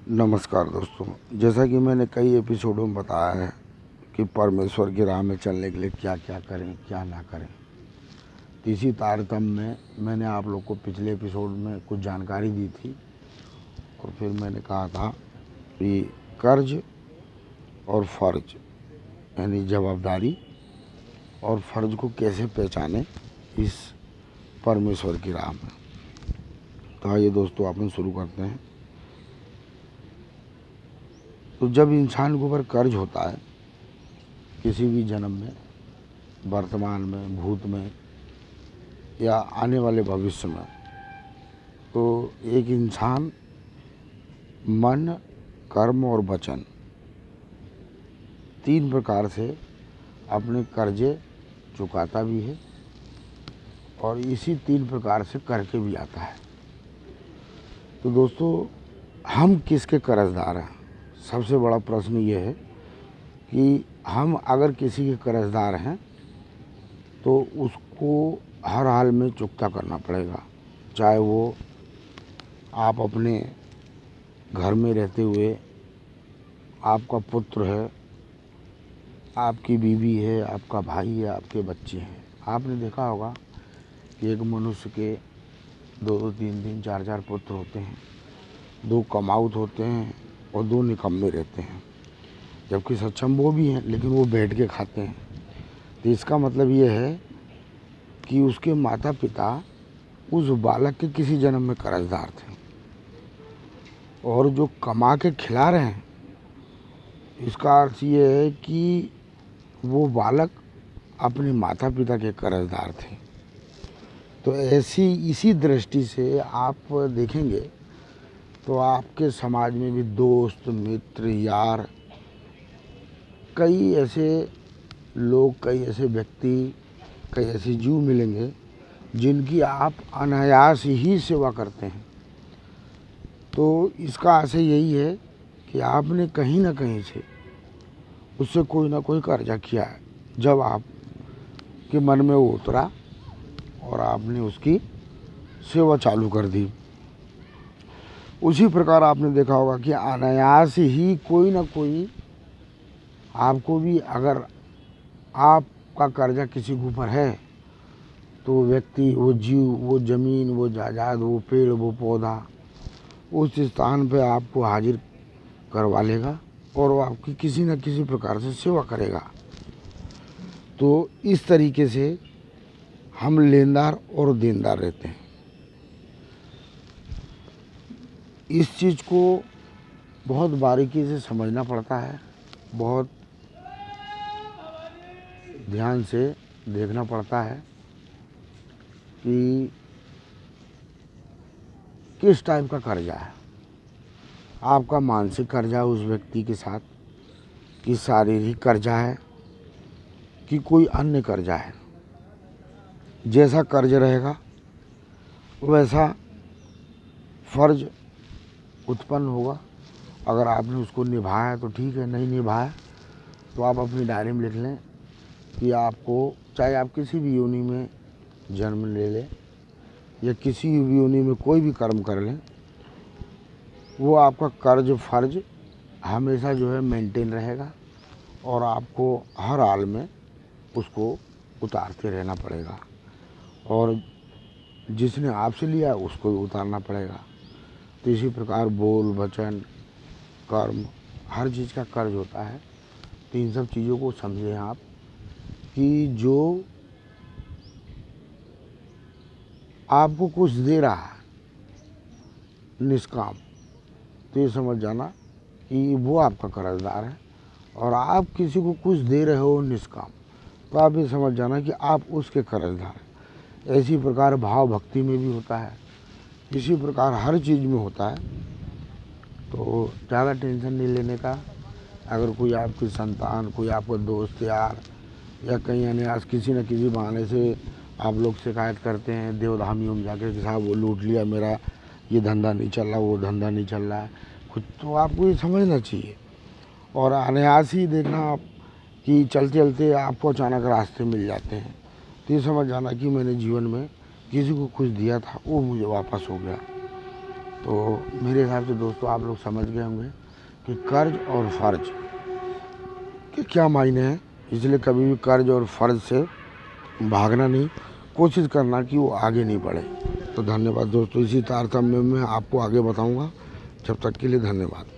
नमस्कार दोस्तों, जैसा कि मैंने कई एपिसोडों में बताया है कि परमेश्वर की राह में चलने के लिए क्या क्या करें क्या ना करें। तो इसी तारतम्य में मैंने आप लोग को पिछले एपिसोड में कुछ जानकारी दी थी और फिर मैंने कहा था कि कर्ज और फ़र्ज यानी जवाबदारी और फ़र्ज को कैसे पहचानें इस परमेश्वर की राह में। तो आइए दोस्तों अपन शुरू करते हैं। तो जब इंसान के ऊपर कर्ज होता है किसी भी जन्म में, वर्तमान में, भूत में या आने वाले भविष्य में, तो एक इंसान मन, कर्म और वचन 3 प्रकार से अपने कर्जे चुकाता भी है और इसी 3 प्रकार से करके भी आता है। तो दोस्तों, हम किसके कर्जदार हैं? सबसे बड़ा प्रश्न ये है कि हम अगर किसी के कर्जदार हैं तो उसको हर हाल में चुकता करना पड़ेगा। चाहे वो आप अपने घर में रहते हुए, आपका पुत्र है, आपकी बीवी है, आपका भाई है, आपके बच्चे हैं। आपने देखा होगा कि एक मनुष्य के 2-2, 3-3, 4-4 पुत्र होते हैं, 2 कमाऊत होते हैं और 2 निकम्मे रहते हैं। जबकि सक्षम वो भी हैं लेकिन वो बैठ के खाते हैं। तो इसका मतलब ये है कि उसके माता पिता उस बालक के किसी जन्म में कर्जदार थे और जो कमा के खिला रहे हैं, इसका अर्थ ये है कि वो बालक अपने माता पिता के कर्जदार थे। तो ऐसी इसी दृष्टि से आप देखेंगे तो आपके समाज में भी दोस्त, मित्र, यार, कई ऐसे लोग, कई ऐसे व्यक्ति, कई ऐसे जीव मिलेंगे जिनकी आप अनायास ही सेवा करते हैं। तो इसका आशय यही है कि आपने कहीं ना कहीं से उससे कोई ना कोई कर्जा किया है। जब आपके मन में वो उतरा और आपने उसकी सेवा चालू कर दी, उसी प्रकार आपने देखा होगा कि अनायास ही कोई ना कोई आपको भी, अगर आपका कर्जा किसी के ऊपर है तो वो व्यक्ति, वो जीव, वो ज़मीन, वो जायदाद, वो पेड़, वो पौधा उस स्थान पे आपको हाजिर करवा लेगा और वो आपकी किसी न किसी प्रकार से सेवा करेगा। तो इस तरीके से हम लेनदार और देनदार रहते हैं। इस चीज़ को बहुत बारीकी से समझना पड़ता है, बहुत ध्यान से देखना पड़ता है कि किस टाइप का कर्जा है। आपका मानसिक कर्जा है उस व्यक्ति के साथ, कि शारीरिक कर्जा है, कि कोई अन्य कर्जा है। जैसा कर्ज रहेगा वैसा फर्ज उत्पन्न होगा। अगर आपने उसको निभाया तो ठीक है, नहीं निभाया तो आप अपनी डायरी में लिख लें कि आपको, चाहे आप किसी भी योनि में जन्म ले लें या किसी भी योनि में कोई भी कर्म कर लें, वो आपका कर्ज फर्ज हमेशा जो है मेंटेन रहेगा और आपको हर हाल में उसको उतारते रहना पड़ेगा और जिसने आपसे लिया उसको भी उतारना पड़ेगा। तो इसी प्रकार बोल, वचन, कर्म, हर चीज़ का कर्ज होता है। तो इन सब चीज़ों को समझें आप कि जो आपको कुछ दे रहा है निष्काम, तो ये समझ जाना कि वो आपका कर्जदार है। और आप किसी को कुछ दे रहे हो निष्काम, तो आप ये समझ जाना कि आप उसके कर्जदार हैं। इसी प्रकार भाव भक्ति में भी होता है, इसी प्रकार हर चीज़ में होता है। तो ज़्यादा टेंशन नहीं लेने का। अगर कोई आपकी संतान, कोई आपका दोस्त यार या कहीं अनायास किसी न किसी बहाने से आप लोग शिकायत करते हैं देवधामियों में जाकर कि साहब वो लूट लिया, मेरा ये धंधा नहीं चल रहा, वो धंधा नहीं चल रहा है कुछ, तो आपको ये समझना चाहिए और अनायास ही देखना आप कि चलते चलते आपको अचानक रास्ते मिल जाते हैं। तो ये समझ जाना कि मैंने जीवन में किसी को कुछ दिया था, वो मुझे वापस हो गया। तो मेरे हिसाब से दोस्तों आप लोग समझ गए होंगे कि कर्ज और फर्ज के क्या मायने हैं। इसलिए कभी भी कर्ज और फर्ज से भागना नहीं, कोशिश करना कि वो आगे नहीं बढ़े। तो धन्यवाद दोस्तों, इसी तारतम्य में आपको आगे बताऊंगा। जब तक के लिए धन्यवाद।